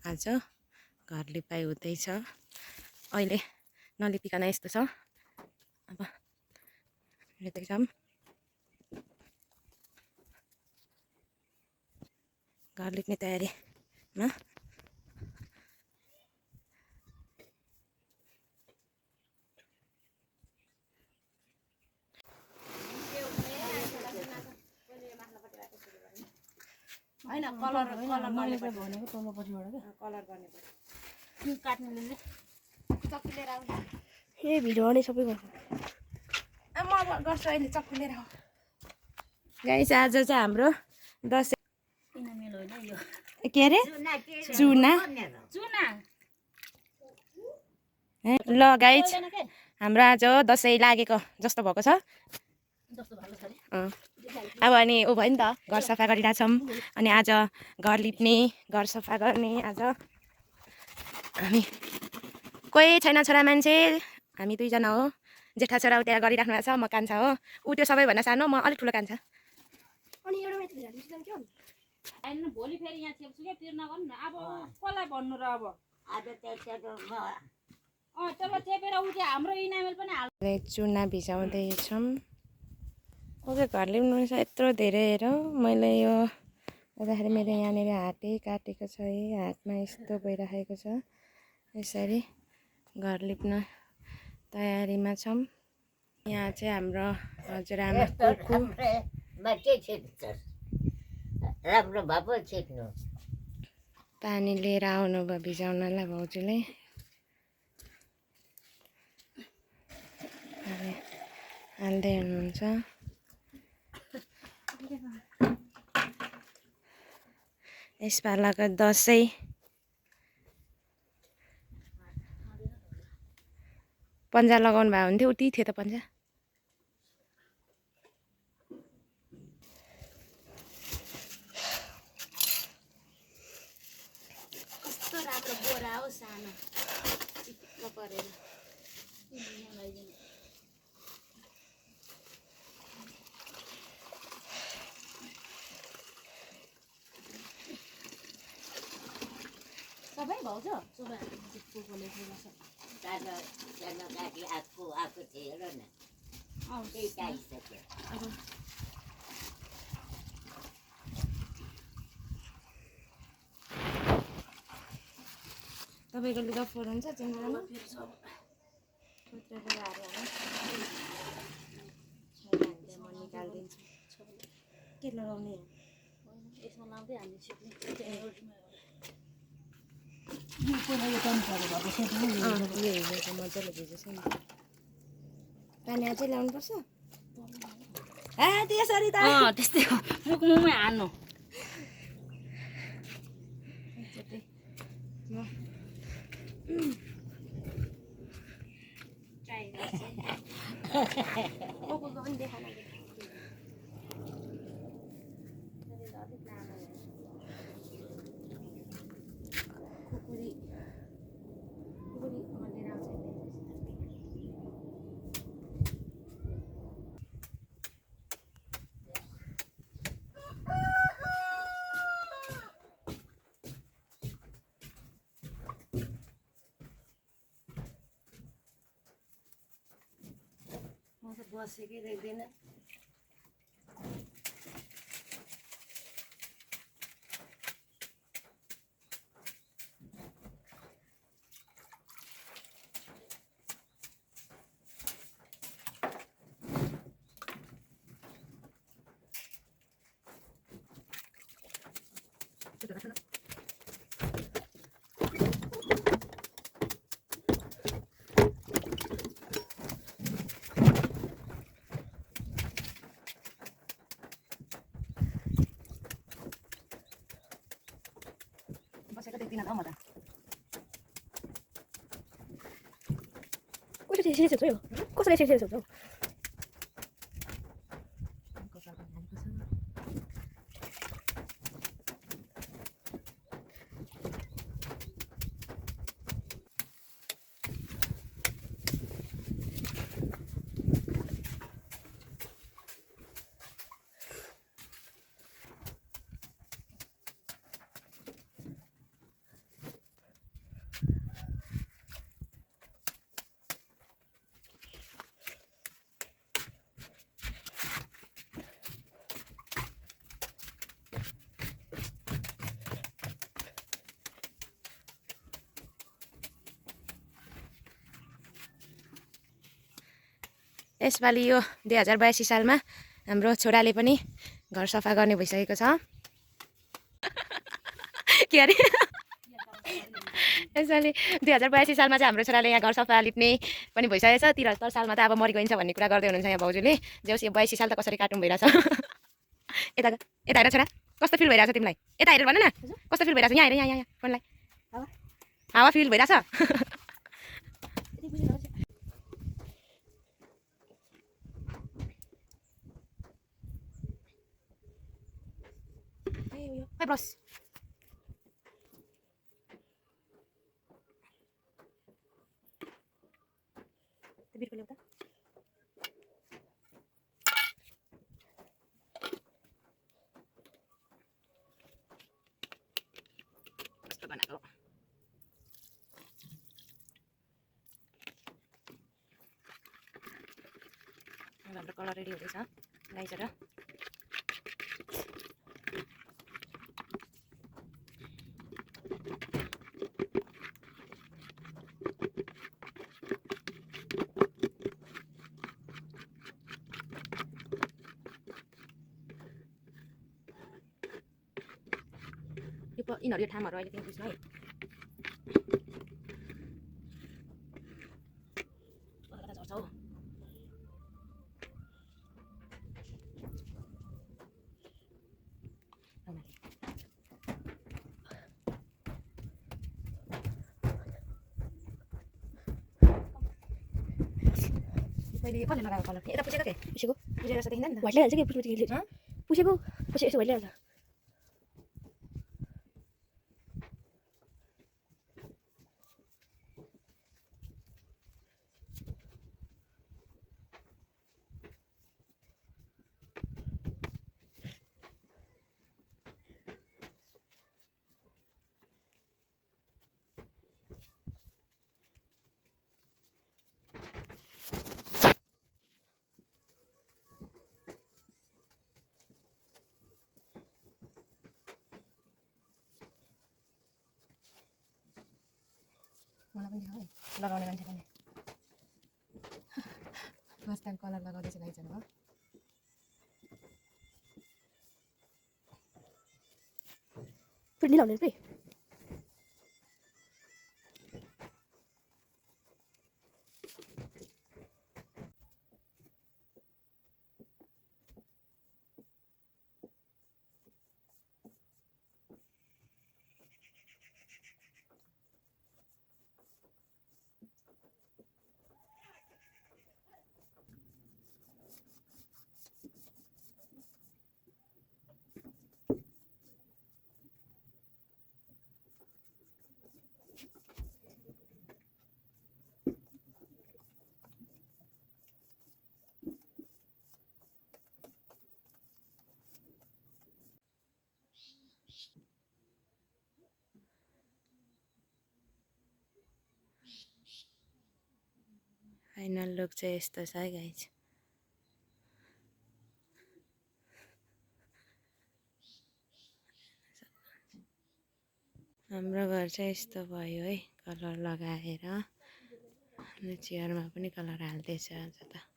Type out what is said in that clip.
आज घर लिपाइ हुँदैछ। अहिले नलिपिकन यस्तो छ। अब हेर्दैछौँ घर लिप्ने तयारीमा। हैन कलर मैले त भनेको तलपट्टिबाट के कलर गर्ने पर्छ। त्यो काट्नुले चक्की लिएर आऊ। ए भिडियो नै सबै गर्छ। म गर्छु अहिले चक्की लिएर आऊ। गाइस आज चाहिँ हाम्रो दसैँ इनामेल होइन यो के अरे चुना ल गाइस हाम्रो आज दसैँ लागेको जस्तो भएको छ। अब अनि ऊ भयो नि त घर सफा गरिरहेछौँ। अनि आज घर लिप्ने घर सफा गर्ने आज हामी कोही छैन छोरा मान्छे हामी दुईजना हो। जेठा छोरा त्यहाँ गरिराख्नु भएको छ म कान्छा हो। ऊ त्यो सबैभन्दा सानो म अलिक ठुलो कान्छा। अनि एउटा माथि के हो हैन भोलि फेरि यहाँ चेप्छु के तिर नगर्नु न। अब कसलाई भन्नु र अब आज त्यसलाई चेपेर उठे हाम्रो इनामेल पनि हाल चुना भिजाउँदैछौँ। ओके घर लिप्नु छ यत्रो धेरै हेर। मैले यो गर्दाखेरि मेरो यहाँनिर हातै काटेको छ है। हातमा यस्तो भइराखेको छ। यसरी घर लिप्न तयारीमा छौँ। यहाँ चाहिँ हाम्रो हजुरआमा राम्रो भएको छेक्नु पानी लिएर आउनु भयो भिजाउनलाई भाउजूले। हाल्दै हुनुहुन्छ। यसपालाको दसैँ पन्जा लगाउनु भयो हुन्थ्यो। उति थियो त पन्जा। कस्तो राम्रो बोरा हो सानो चिक्क परेर। सबै भाउजू सबै कोकोले गाडी आएको थियो हेर न। त्यही चाहिसक्यो। तपाईँको लुगा फोहोर हुन्छ चिन्डामा म निकालिदिन्छु। के लगाउने यसमा लाउँदै हामी छिप्ने मजाले भिजेछ नि। पानी अझै ल्याउनुपर्छ। त्यसरी त त्यस्तै हो मुखमुखमै हान्नु। बसेकै देख्दैन। बसेको देख्दिनँ त म त। कसरी सिरियस हो यो कसरी सिरियस हो। यसपालि यो 2082 सालमा हाम्रो छोराले पनि घर सफा गर्ने भइसकेको छ। के अरे यसपालि 2082 सालमा चाहिँ हाम्रो छोराले यहाँ घर सफा लिप्ने पनि भइसकेको छ। 73 सालमा त अब मरिगइन्छ भन्ने कुरा गर्दै हुनुहुन्छ यहाँ भाउजूले। जे होस् यो 82 साल त कसरी काटौँ भइरहेछ। यता यता हेर छोरा, कस्तो फिल भइरहेछ तिमीलाई? यता हेरेर भन न, कस्तो फिल भइरहेछ? यहाँ हेर, यहाँ यहाँ फोनलाई। हावा फिल भइरहेछ। खै ब्रस बिर्को ल्याउ त। कस्तो बनाएको हाम्रो कलर रेडी हुँदैछ लाइजर। यिनीहरू यो ठाउँहरू अहिले त्यहाँ बुझ्नु है। झर्छ हौ। पहिले कसले लगाएको कलर? यता पुछेको थिएँ। पुछेको पुछेको जस्तो देखिँदैन नि त। व्हाइट लगाइहाल्छ कि पुछेको पुछे यसो व्हाइट लगाइहाल्छ। मलाई पनि देखाऊ है लगाउने मान्छे पनि। फर्स्ट टाइम कलर लगाउँदैछु लाइजर हो। फिर नहीं लाउने रे। फाइनल लुक चाहिँ यस्तो छ है गाइज। हाम्रो घर चाहिँ यस्तो भयो है कलर लगाएर। अनि चेयरमा पनि कलर हाल्दैछ आज त।